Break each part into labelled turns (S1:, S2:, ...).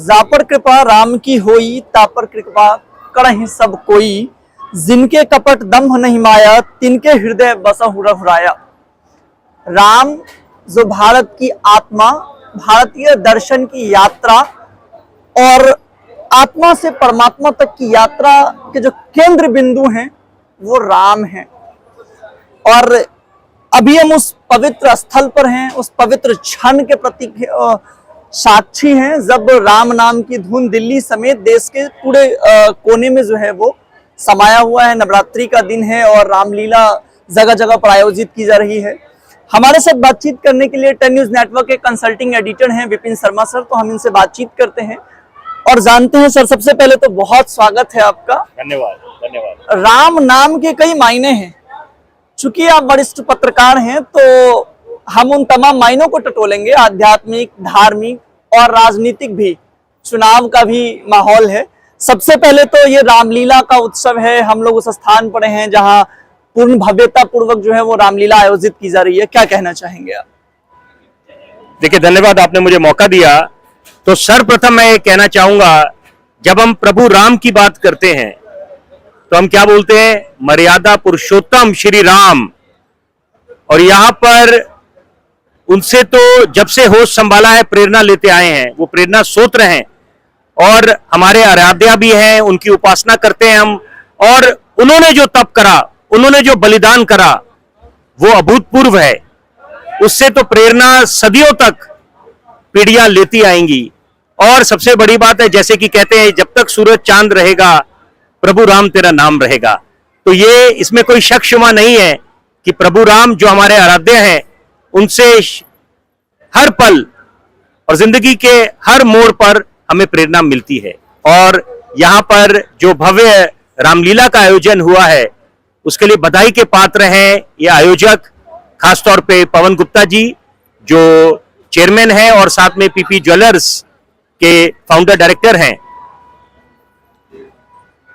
S1: जापर कृपा राम की होई, तापर कृपा करहि सब कोई। जिनके कपट दम्भ नहीं माया, तिनके हृदय बसहु रघुराया। राम जो भारत की आत्मा, भारतीय दर्शन की यात्रा और आत्मा से परमात्मा तक की यात्रा के जो केंद्र बिंदु हैं वो राम हैं। और अभी हम उस पवित्र स्थल पर हैं, उस पवित्र क्षण के प्रतीक साक्षी हैं जब राम नाम की धुन दिल्ली समेत देश के पूरे कोने में जो है वो समाया हुआ है। नवरात्रि का दिन है और रामलीला जगह जगह पर आयोजित की जा रही है। हमारे साथ बातचीत करने के लिए 10 न्यूज नेटवर्क के कंसल्टिंग एडिटर हैं विपिन शर्मा सर, तो हम इनसे बातचीत करते हैं और जानते हैं। सर, सबसे पहले तो बहुत स्वागत है आपका।
S2: धन्यवाद धन्यवाद।
S1: राम नाम के कई मायने हैं, चूंकि आप वरिष्ठ पत्रकार हैं तो हम उन तमाम मायनों को टटोलेंगे, आध्यात्मिक, धार्मिक और राजनीतिक भी। चुनाव का भी माहौल है। सबसे पहले तो ये रामलीला का उत्सव है, हम लोग उस स्थान पर हैं जहां पूर्ण भव्यता पूर्वक जो है वो रामलीला आयोजित की जा रही है। क्या कहना चाहेंगे आप?
S2: देखिए, धन्यवाद, आपने मुझे मौका दिया। तो सर्वप्रथम मैं ये कहना चाहूंगा, जब हम प्रभु राम की बात करते हैं तो हम क्या बोलते हैं? मर्यादा पुरुषोत्तम श्री राम। और यहां पर उनसे तो जब से होश संभाला है प्रेरणा लेते आए हैं, वो प्रेरणा स्रोत हैं और हमारे आराध्या भी हैं, उनकी उपासना करते हैं हम। और उन्होंने जो तप करा, उन्होंने जो बलिदान करा, वो अभूतपूर्व है। उससे तो प्रेरणा सदियों तक पीढ़ियां लेती आएंगी। और सबसे बड़ी बात है, जैसे कि कहते हैं, जब तक सूरज चांद रहेगा प्रभु राम तेरा नाम रहेगा। तो ये इसमें कोई शक शुबा नहीं है कि प्रभु राम जो हमारे आराध्य हैं, उनसे हर पल और जिंदगी के हर मोड़ पर हमें प्रेरणा मिलती है। और यहाँ पर जो भव्य रामलीला का आयोजन हुआ है उसके लिए बधाई के पात्र हैं ये आयोजक, खासतौर पे पवन गुप्ता जी जो चेयरमैन हैं और साथ में पीपी ज्वेलर्स के फाउंडर डायरेक्टर हैं।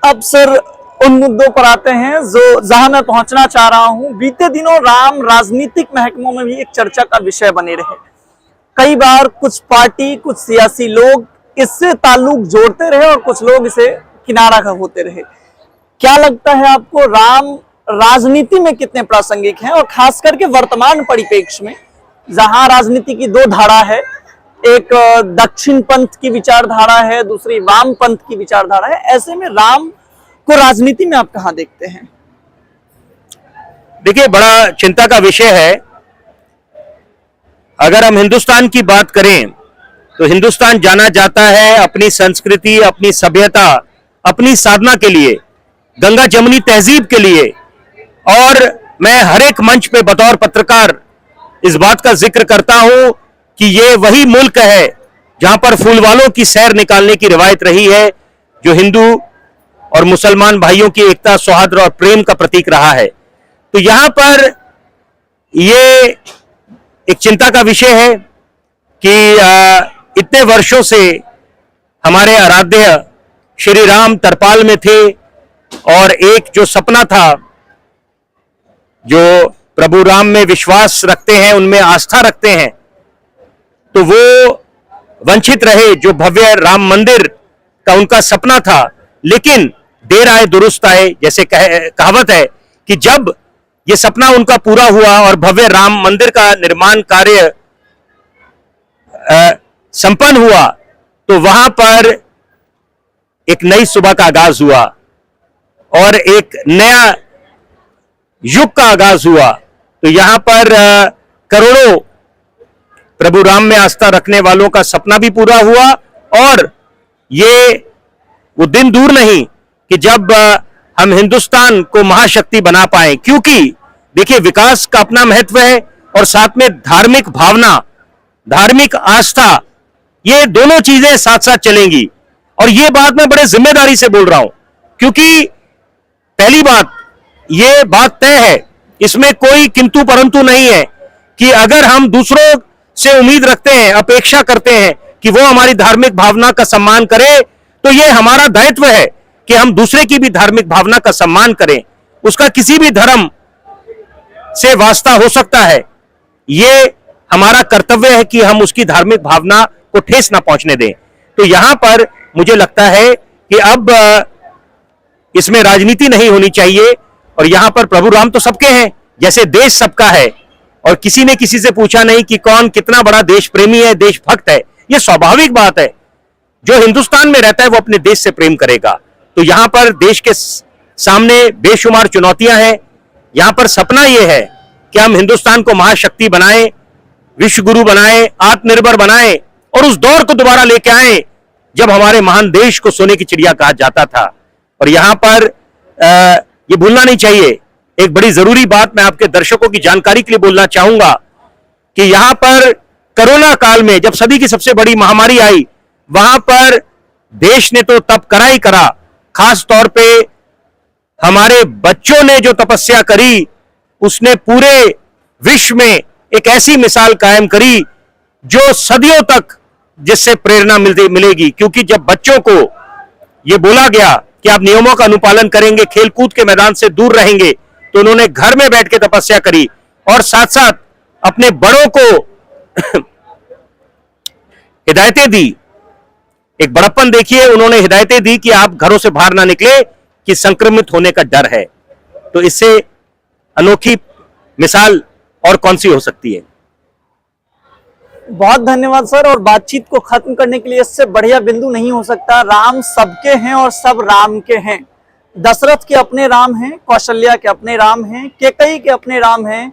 S1: अब सर उन मुद्दों पर आते हैं जो जहां मैं पहुंचना चाह रहा हूं। बीते दिनों राम राजनीतिक महकमों में भी एक चर्चा का विषय बने रहे। कई बार कुछ पार्टी, कुछ सियासी लोग इससे ताल्लुक जोड़ते रहे और कुछ लोग इसे किनारा होते रहे। क्या लगता है आपको, राम राजनीति में कितने प्रासंगिक हैं? और खास करके वर्तमान परिप्रेक्ष्य में जहां राजनीति की दो धारा है, एक दक्षिण पंथ की विचारधारा है, दूसरी वाम पंथ की विचारधारा है, ऐसे में राम को राजनीति में आप कहां देखते हैं?
S2: देखिए, बड़ा चिंता का विषय है। अगर हम हिंदुस्तान की बात करें तो हिंदुस्तान जाना जाता है अपनी संस्कृति, अपनी सभ्यता, अपनी साधना के लिए, गंगा जमुनी तहजीब के लिए। और मैं हर एक मंच पे बतौर पत्रकार इस बात का जिक्र करता हूं कि ये वही मुल्क है जहां पर फूल वालों की सैर निकालने की रिवायत रही है, जो हिंदू और मुसलमान भाइयों की एकता, सौहार्द और प्रेम का प्रतीक रहा है। तो यहां पर ये एक चिंता का विषय है कि इतने वर्षों से हमारे आराध्य श्री राम तरपाल में थे और एक जो सपना था, जो प्रभु राम में विश्वास रखते हैं, उनमें आस्था रखते हैं, तो वो वंचित रहे। जो भव्य राम मंदिर का उनका सपना था, लेकिन देर आए दुरुस्त आए, जैसे कहावत है कि जब ये सपना उनका पूरा हुआ और भव्य राम मंदिर का निर्माण कार्य संपन्न हुआ, तो वहां पर एक नई सुबह का आगाज हुआ और एक नया युग का आगाज हुआ। तो यहां पर करोड़ों प्रभु राम में आस्था रखने वालों का सपना भी पूरा हुआ। और ये वो दिन दूर नहीं कि जब हम हिंदुस्तान को महाशक्ति बना पाए, क्योंकि देखिए, विकास का अपना महत्व है और साथ में धार्मिक भावना, धार्मिक आस्था, ये दोनों चीजें साथ साथ चलेंगी। और ये बात मैं बड़े जिम्मेदारी से बोल रहा हूं, क्योंकि पहली बात, ये बात तय है, इसमें कोई किंतु परंतु नहीं है कि अगर हम दूसरों से उम्मीद रखते हैं, अपेक्षा करते हैं कि वो हमारी धार्मिक भावना का सम्मान करें, तो ये हमारा दायित्व है कि हम दूसरे की भी धार्मिक भावना का सम्मान करें। उसका किसी भी धर्म से वास्ता हो सकता है, ये हमारा कर्तव्य है कि हम उसकी धार्मिक भावना को ठेस ना पहुंचने दें। तो यहां पर मुझे लगता है कि अब इसमें राजनीति नहीं होनी चाहिए, और यहां पर प्रभु राम तो सबके हैं, जैसे देश सबका है, और किसी ने किसी से पूछा नहीं कि कौन कितना बड़ा देश प्रेमी है, देशभक्त है। यह स्वाभाविक बात है, जो हिंदुस्तान में रहता है वो अपने देश से प्रेम करेगा। तो यहां पर देश के सामने बेशुमार चुनौतियां हैं। यहां पर सपना यह है कि हम हिंदुस्तान को महाशक्ति बनाएं, विश्व गुरु बनाएं, आत्मनिर्भर बनाएं, और उस दौर को दोबारा लेके आए जब हमारे महान देश को सोने की चिड़िया कहा जाता था। और यहां पर ये भूलना नहीं चाहिए, एक बड़ी जरूरी बात मैं आपके दर्शकों की जानकारी के लिए बोलना चाहूंगा कि यहां पर कोरोना काल में जब सदी की सबसे बड़ी महामारी आई, वहां पर देश ने तो तप करा ही करा, खास तौर पे हमारे बच्चों ने जो तपस्या करी उसने पूरे विश्व में एक ऐसी मिसाल कायम करी जो सदियों तक जिससे प्रेरणा मिलेगी। क्योंकि जब बच्चों को यह बोला गया कि आप नियमों का अनुपालन करेंगे, खेलकूद के मैदान से दूर रहेंगे, तो उन्होंने घर में बैठ के तपस्या करी और साथ साथ अपने बड़ों को हिदायतें दी। एक बड़प्पन देखिए, उन्होंने हिदायतें दी कि आप घरों से बाहर ना निकले कि संक्रमित होने का डर है। तो इससे अनोखी मिसाल और कौन सी हो सकती है।
S1: बहुत धन्यवाद सर। और बातचीत को खत्म करने के लिए इससे बढ़िया बिंदु नहीं हो सकता। राम सबके हैं और सब राम के हैं। दशरथ के अपने राम हैं, कौशल्या के अपने राम हैं, केकई के अपने राम हैं,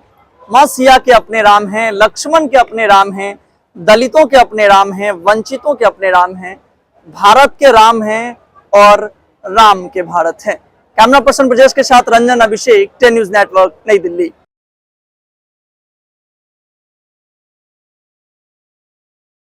S1: मां सिया के अपने राम हैं, लक्ष्मण के अपने राम हैं, दलितों के अपने राम हैं, वंचितों के अपने राम हैं, भारत के राम हैं और राम के भारत हैं। कैमरा पर्सन ब्रजेश के साथ रंजन, अभिषेक, 10 न्यूज नेटवर्क, नई दिल्ली।